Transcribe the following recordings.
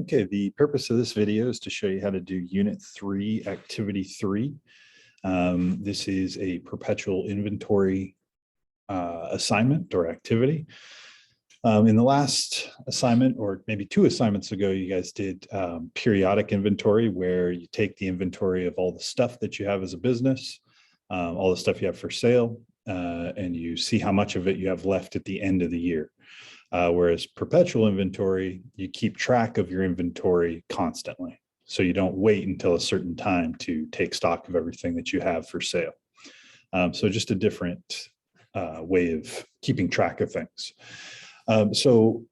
Okay, the purpose of this video is to show you how to do Unit 3, Activity 3. This is a perpetual inventory assignment or activity. In the last assignment, or maybe 2 assignments ago, you guys did periodic inventory, where you take the inventory of all the stuff that you have as a business, all the stuff you have for sale, and you see how much of it you have left at the end of the year. Whereas perpetual inventory, you keep track of your inventory constantly. So you don't wait until a certain time to take stock of everything that you have for sale. So just a different way of keeping track of things. So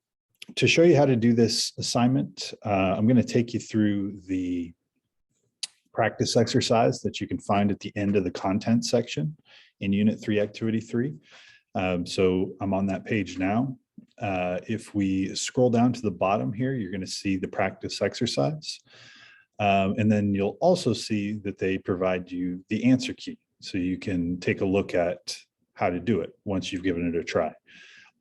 to show you how to do this assignment, I'm going to take you through the practice exercise that you can find at the end of the content section in Unit 3, Activity 3. So I'm on that page now. If we scroll down to the bottom here, you're going to see the practice exercise. And then you'll also see that they provide you the answer key. So you can take a look at how to do it once you've given it a try.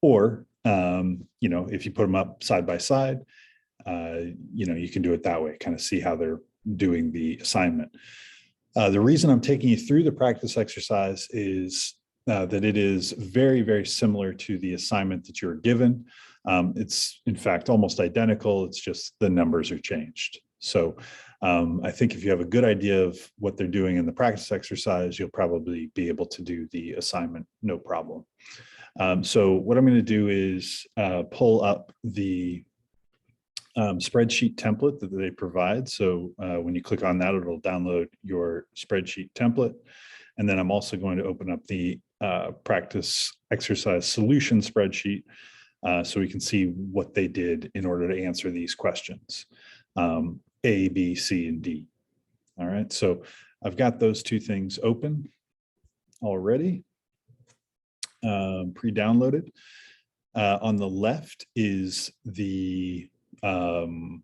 Or, if you put them up side by side, you can do it that way, kind of see how they're doing the assignment. The reason I'm taking you through the practice exercise is that it is very, very similar to the assignment that you were given. It's, in fact, almost identical. It's just the numbers are changed. So I think if you have a good idea of what they're doing in the practice exercise, you'll probably be able to do the assignment no problem. So what I'm going to do is pull up the spreadsheet template that they provide. So when you click on that, it'll download your spreadsheet template. And then I'm also going to open up the practice exercise solution spreadsheet so we can see what they did in order to answer these questions, A, B, C, and D. All right, so I've got those 2 things open already, pre-downloaded. On the left is the blank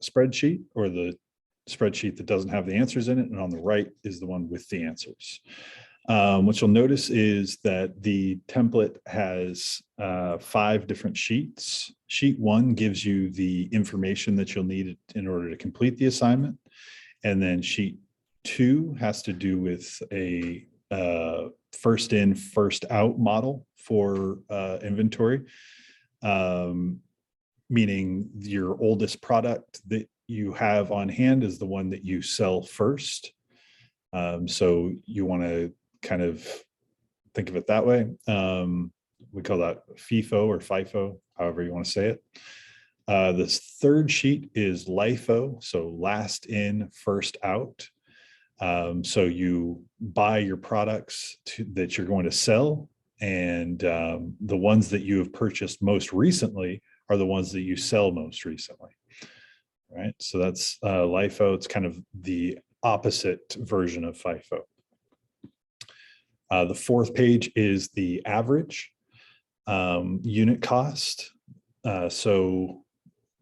spreadsheet, or the spreadsheet that doesn't have the answers in it, and on the right is the one with the answers. What you'll notice is that the template has 5 different sheets. Sheet 1 gives you the information that you'll need in order to complete the assignment. And then sheet 2 has to do with a first in, first out model for inventory, meaning your oldest product that you have on hand is the one that you sell first. So you want to kind of think of it that way. We call that FIFO or FIFO, however you want to say it. This 3rd sheet is LIFO, so last in, first out. So you buy your products that you're going to sell, and the ones that you have purchased most recently are the ones that you sell most recently. Right? So that's LIFO. It's kind of the opposite version of FIFO. The 4th page is the average unit cost. So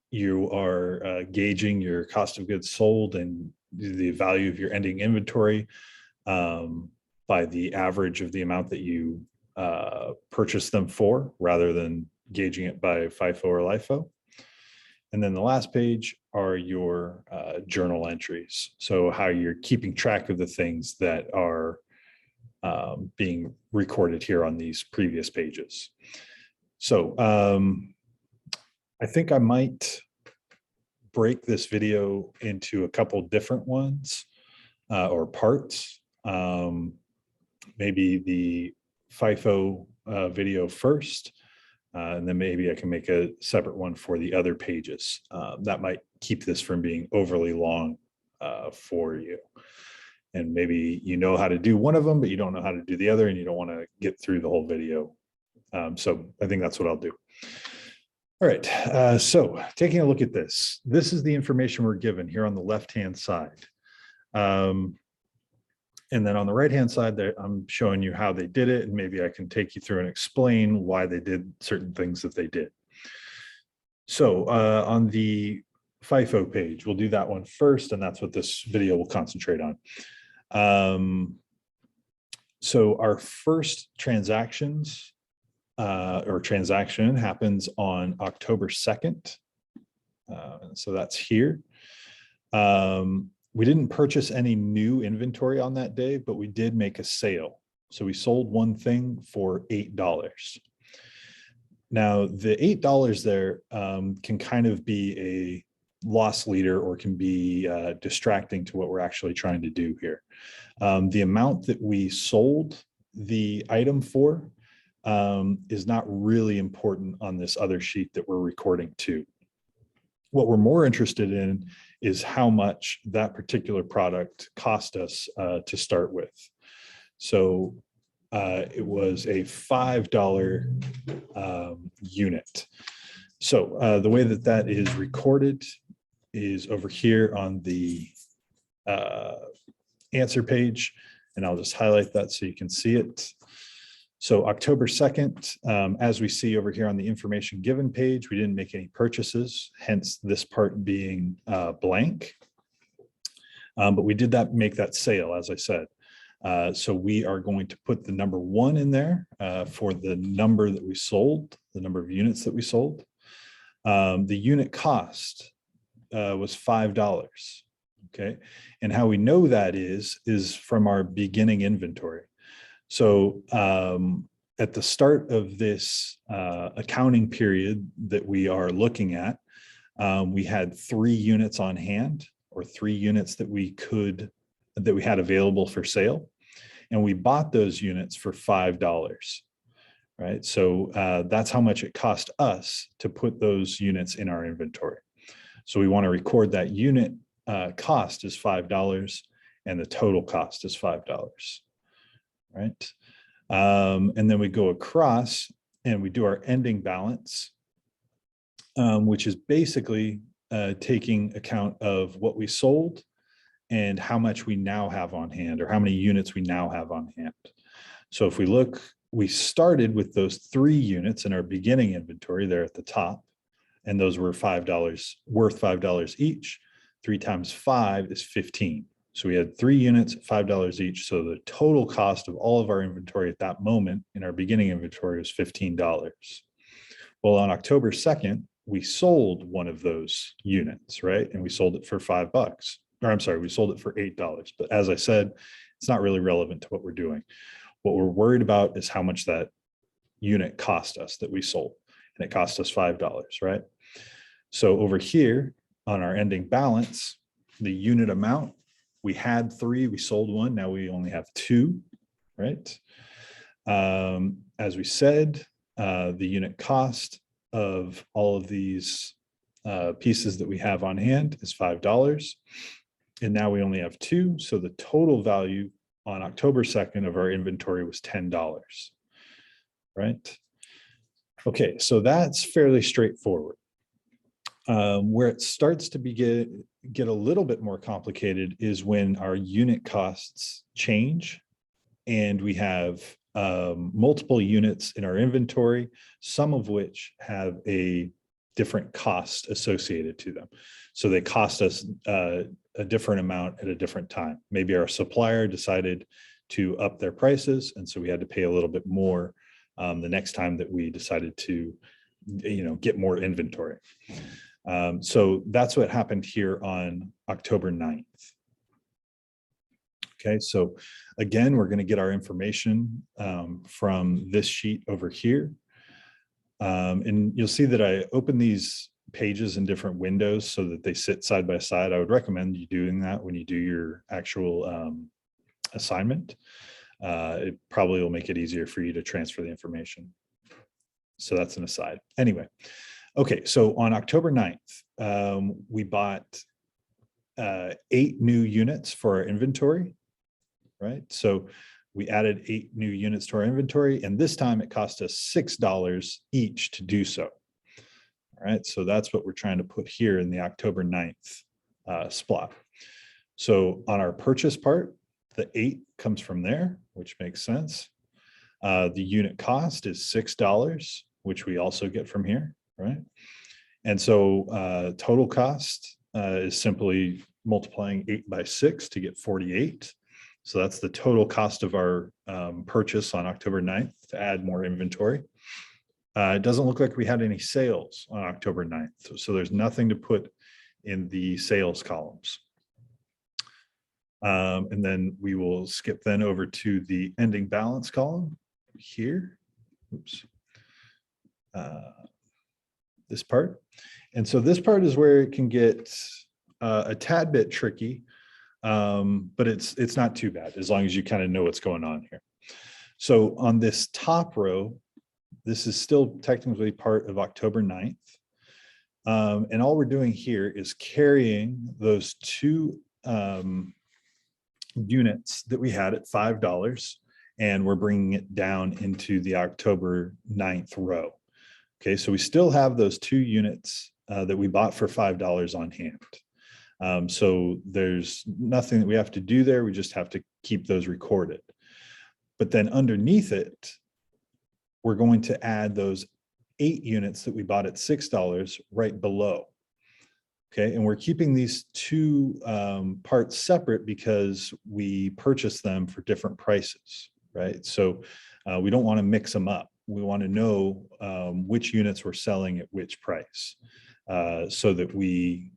you are gauging your cost of goods sold and the value of your ending inventory by the average of the amount that you purchased them for, rather than gauging it by FIFO or LIFO. And then the last page are your journal entries. So how you're keeping track of the things that are being recorded here on these previous pages. So I think I might break this video into a couple different ones or parts. Maybe the FIFO video first, and then maybe I can make a separate one for the other pages. That might keep this from being overly long for you. And maybe you know how to do one of them, but you don't know how to do the other, and you don't want to get through the whole video. So I think that's what I'll do. All right, so taking a look at this. This is the information we're given here on the left-hand side. And then on the right-hand side there, I'm showing you how they did it, and maybe I can take you through and explain why they did certain things that they did. So on the FIFO page, we'll do that one first, and that's what this video will concentrate on. So our first transactions or transaction happens on October 2nd. So that's here. We didn't purchase any new inventory on that day, but we did make a sale. So we sold one thing for $8. Now, the $8 there can kind of be a loss leader or can be distracting to what we're actually trying to do here. The amount that we sold the item for is not really important on this other sheet that we're recording to. What we're more interested in is how much that particular product cost us to start with. So it was a $5 unit. So the way that that is recorded is over here on the answer page, and I'll just highlight that so you can see it. So October 2nd, as we see over here on the information given page, we didn't make any purchases, hence this part being blank. But we did make that sale, as I said. So we are going to put the number 1 in there for the number that we sold, the number of units that we sold. The unit cost was $5. Okay, and how we know that is from our beginning inventory. So at the start of this accounting period that we are looking at, we had 3 units on hand, or 3 units that we had available for sale, and we bought those units for $5. Right, so that's how much it cost us to put those units in our inventory. So we want to record that unit cost is $5 and the total cost is $5. Right. And then we go across and we do our ending balance, which is basically taking account of what we sold and how much we now have on hand, or how many units we now have on hand. So if we look, we started with those 3 units in our beginning inventory there at the top, and those were $5, worth $5 each. 3 times 5 is 15. So we had 3 units at $5 each. So the total cost of all of our inventory at that moment in our beginning inventory was $15. Well, on October 2nd, we sold one of those units, right? And we sold it for $5, or I'm sorry, we sold it for $8. But as I said, it's not really relevant to what we're doing. What we're worried about is how much that unit cost us that we sold. And it cost us $5, right? So over here on our ending balance, the unit amount, we had 3, we sold 1, now we only have 2, right? As we said, the unit cost of all of these pieces that we have on hand is $5. And now we only have 2. So the total value on October 2nd of our inventory was $10, right? Okay, so that's fairly straightforward. Where it starts to get a little bit more complicated is when our unit costs change and we have multiple units in our inventory, some of which have a different cost associated to them. So they cost us a different amount at a different time. Maybe our supplier decided to up their prices, and so we had to pay a little bit more the next time that we decided to, get more inventory. So that's what happened here on October 9th. Okay, so again, we're going to get our information from this sheet over here. And you'll see that I open these pages in different windows so that they sit side by side. I would recommend you doing that when you do your actual assignment. It probably will make it easier for you to transfer the information. So that's an aside. Anyway, okay, so on October 9th, we bought 8 new units for our inventory, right? So we added 8 new units to our inventory, and this time it cost us $6 each to do so. All right, so that's what we're trying to put here in the October 9th spot. So on our purchase part, the 8 comes from there, which makes sense. The unit cost is $6, which we also get from here, right? And so total cost is simply multiplying 8 by 6 to get 48. So that's the total cost of our purchase on October 9th to add more inventory. It doesn't look like we had any sales on October 9th. So there's nothing to put in the sales columns. And then we will skip then over to the ending balance column here. Oops. This part. And so this part is where it can get a tad bit tricky, but it's not too bad as long as you kind of know what's going on here. So on this top row, this is still technically part of October 9th. And all we're doing here is carrying those two units that we had at $5, and we're bringing it down into the October 9th row. Okay, so we still have those two units that we bought for $5 on hand. So there's nothing that we have to do there. We just have to keep those recorded. But then underneath it, we're going to add those 8 units that we bought at $6 right below. Okay, and we're keeping these two parts separate because we purchased them for different prices, right? So we don't want to mix them up. We want to know which units we're selling at which price so that we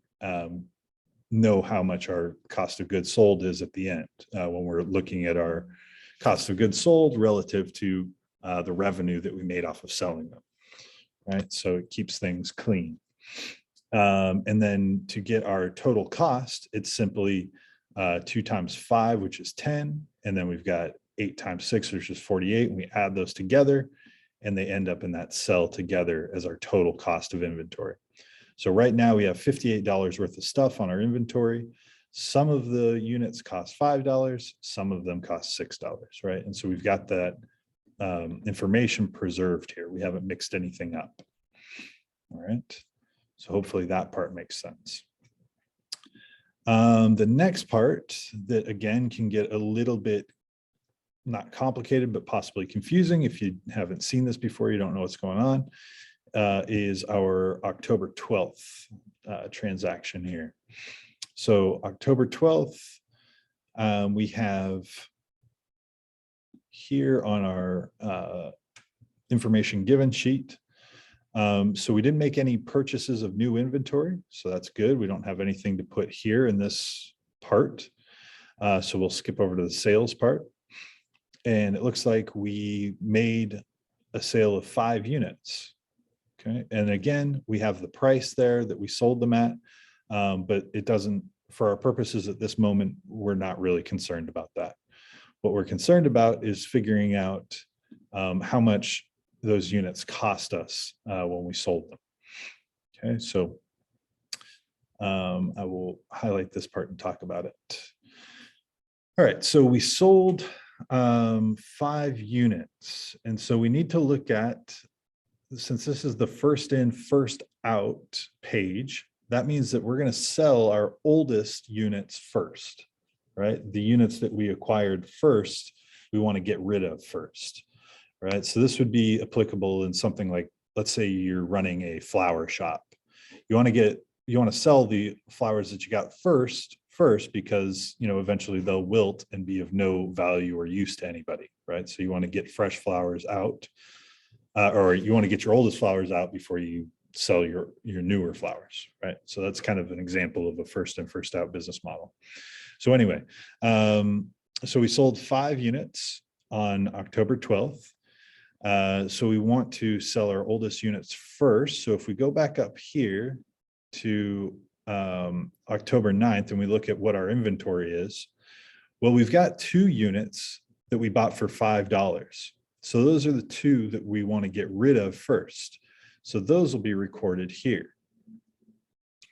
know how much our cost of goods sold is at the end when we're looking at our cost of goods sold relative to the revenue that we made off of selling them, right? So it keeps things clean. And then to get our total cost, it's simply 2 times 5, which is 10. And then we've got 8 times 6, which is 48. And we add those together and they end up in that cell together as our total cost of inventory. So right now we have $58 worth of stuff on our inventory. Some of the units cost $5, some of them cost $6, right? And so we've got that information preserved here. We haven't mixed anything up. All right. So hopefully that part makes sense. The next part that again can get a little bit not complicated, but possibly confusing if you haven't seen this before, you don't know what's going on, is our October 12th transaction here. So October 12th, we have here on our information given sheet. So we didn't make any purchases of new inventory, so that's good. We don't have anything to put here in this part. So we'll skip over to the sales part. And it looks like we made a sale of 5 units. Okay, and again, we have the price there that we sold them at, but it doesn't, for our purposes at this moment, we're not really concerned about that. What we're concerned about is figuring out how much those units cost us when we sold them. Okay, so I will highlight this part and talk about it. All right, so we sold 5 units. And so we need to look at, since this is the first in, first out page, that means that we're going to sell our oldest units first, right? The units that we acquired first, we want to get rid of first, right? So this would be applicable in something like, let's say you're running a flower shop. You want to sell the flowers that you got first because, you know, eventually they'll wilt and be of no value or use to anybody, right? So you want to get fresh flowers out, or you want to get your oldest flowers out before you sell your newer flowers, right? So that's kind of an example of a first in, first out business model. So anyway, so we sold 5 units on October 12th. So we want to sell our oldest units first. So if we go back up here to October 9th and we look at what our inventory is, well, we've got 2 units that we bought for $5. So those are the 2 that we want to get rid of first. So those will be recorded here,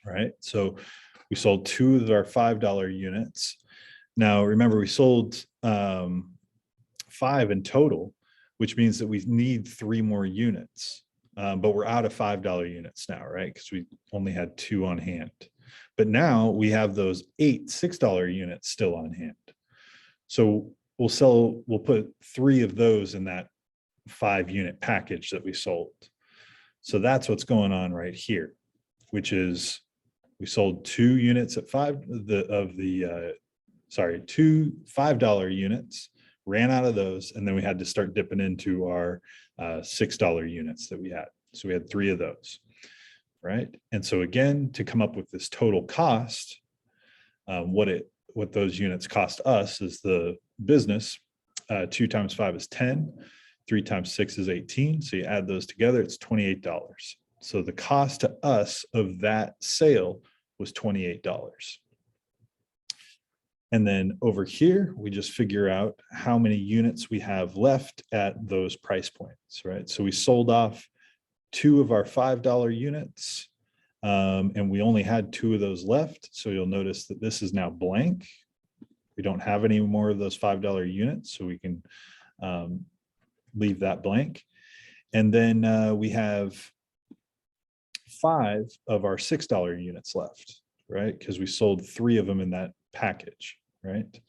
right? So we sold 2 of our $5 units. Now, remember, we sold 5 in total, which means that we need 3 more units. But we're out of $5 units now, right? Because we only had 2 on hand. But now we have those 8 $6 units still on hand. So we'll put 3 of those in that 5 unit package that we sold. So that's what's going on right here, which is we sold 2 units at 2 $5 units, ran out of those, and then we had to start dipping into our $6 units that we had. So we had 3 of those, right? And so again, to come up with this total cost, what those units cost us is the business. 2 times 5 is 10. 3 times 6 is 18. So you add those together, it's $28. So the cost to us of that sale was $28. And then over here, we just figure out how many units we have left at those price points, right? So we sold off 2 of our $5 units, and we only had 2 of those left. So you'll notice that this is now blank. We don't have any more of those $5 units, so we can leave that blank. And then we have 5 of our $6 units left, right? Because we sold 3 of them in that package, right?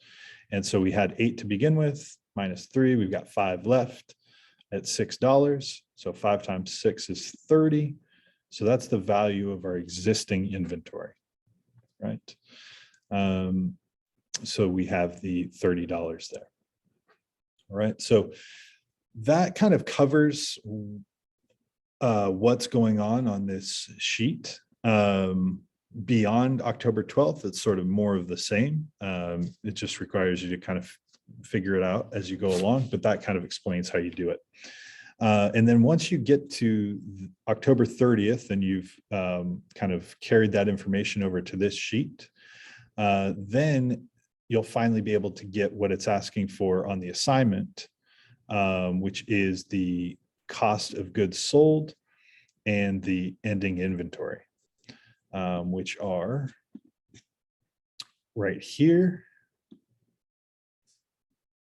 And so we had 8 to begin with, minus 3, we've got 5 left at $6. So 5 times 6 is 30. So that's the value of our existing inventory, right? So we have the $30 there. All right, so that kind of covers what's going on this sheet. Beyond October 12th, it's sort of more of the same. It just requires you to kind of figure it out as you go along, but that kind of explains how you do it. And then once you get to October 30th and you've kind of carried that information over to this sheet, then you'll finally be able to get what it's asking for on the assignment, which is the cost of goods sold and the ending inventory, which are right here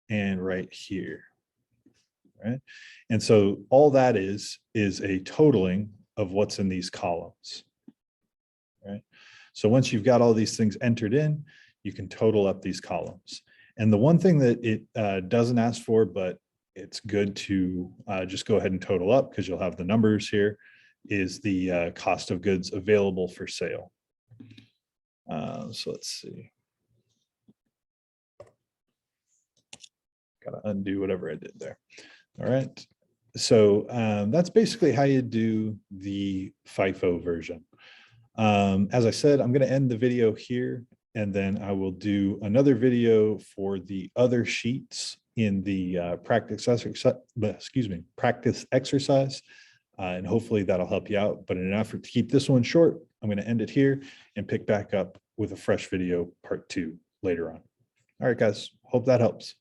and right here, right? And so all that is a totaling of what's in these columns, right? So once you've got all these things entered in, you can total up these columns. And the one thing that it doesn't ask for, but it's good to just go ahead and total up because you'll have the numbers here, is the cost of goods available for sale. So let's see. Got to undo whatever I did there. All right. So that's basically how you do the FIFO version. As I said, I'm going to end the video here, and then I will do another video for the other sheets in the practice exercise. And hopefully that'll help you out. But in an effort to keep this one short, I'm going to end it here and pick back up with a fresh video, part 2, later on. All right, guys, hope that helps.